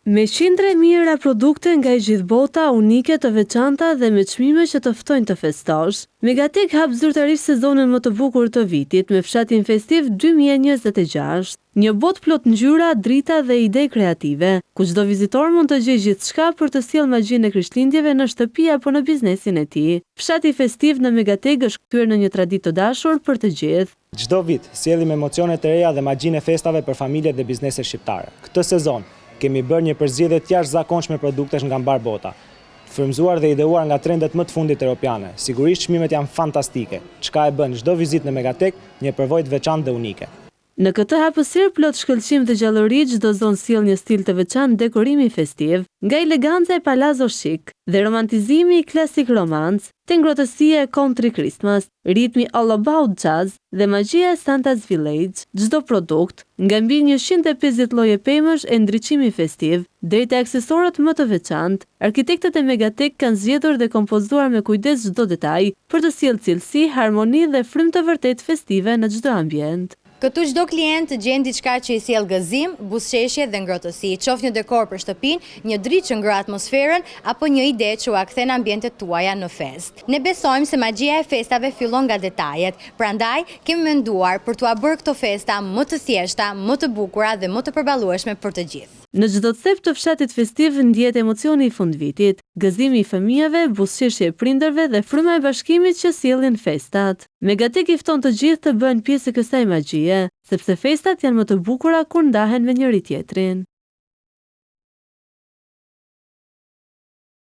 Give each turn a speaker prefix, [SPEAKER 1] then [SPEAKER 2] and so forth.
[SPEAKER 1] Me qindra e mira produkte nga e gjithë bota, unike, të veçanta dhe me çmime që të ftojnë të festosh, Megatek hap zyrtarisht sezonin më të bukur të vitit me fshatin festiv 2026. Një botë plot ngjyra, drita dhe ide kreative, ku çdo vizitor mund të gjejë gjithçka për të sjellë magjinë e Krishtlindjeve në shtëpi apo në biznesin e tij. Fshati festiv në Megatek është kthyer në një traditë të dashur për të gjithë.
[SPEAKER 2] Çdo vit sjellim emocione të reja dhe magjinë e festave për familjet dhe bizneset shqiptare. Këtë sezon kemi bërë një përzgjedhje të jashtëzakonshme produktesh nga mbar bota, frymzuar dhe ideuar nga trendet më të fundit europiane. Sigurisht çmimet janë fantastike, çka e bën çdo vizitë në Megatek një përvojë të veçantë dhe unike.
[SPEAKER 1] Në këtë hapësirë plot shkëlqim dhe gjallëri, çdo zonë sjell një stil të veçantë dekorimi festiv, nga eleganca e palazzo chic dhe romantizimi i klasik romance, te ngrohtësia e country Christmas, ritmi all about jazz dhe magjia e Santa's Village. Çdo produkt, nga mbi 150 lloje pemësh e ndriçimi festiv, deri te aksesorët më të veçantë, arkitektët e Megatek kanë zgjedhur dhe kompozuar me kujdes çdo detaj për të sjellë cilësi, harmoni dhe frymë të vërtet festive në çdo ambient.
[SPEAKER 3] Këtu çdo klient gjen diçka që i sjell gëzim, buzëqeshje dhe ngrohtësi, qoftë një dekor për shtëpinë, një dritë që ngroh atmosferën apo një ide që ua kthen ambientet tuaja në fest. Ne besojmë se magjia e festave fillon nga detajet, prandaj kemi menduar për t'ua bërë këto festa më të thjeshta, më të bukura dhe më të përballueshme për të gjithë.
[SPEAKER 1] Në çdo cep të fshatit festiv ndjehet emocioni i fundvitit, gëzimi i fëmijëve, buzëqeshja e prindërve dhe fryma e bashkimit që sjellin festat. Megatek i fton të gjithë të bëhen pjesë e kësaj magjie, sepse festat janë më të bukura kur ndahen me njëri tjetrin.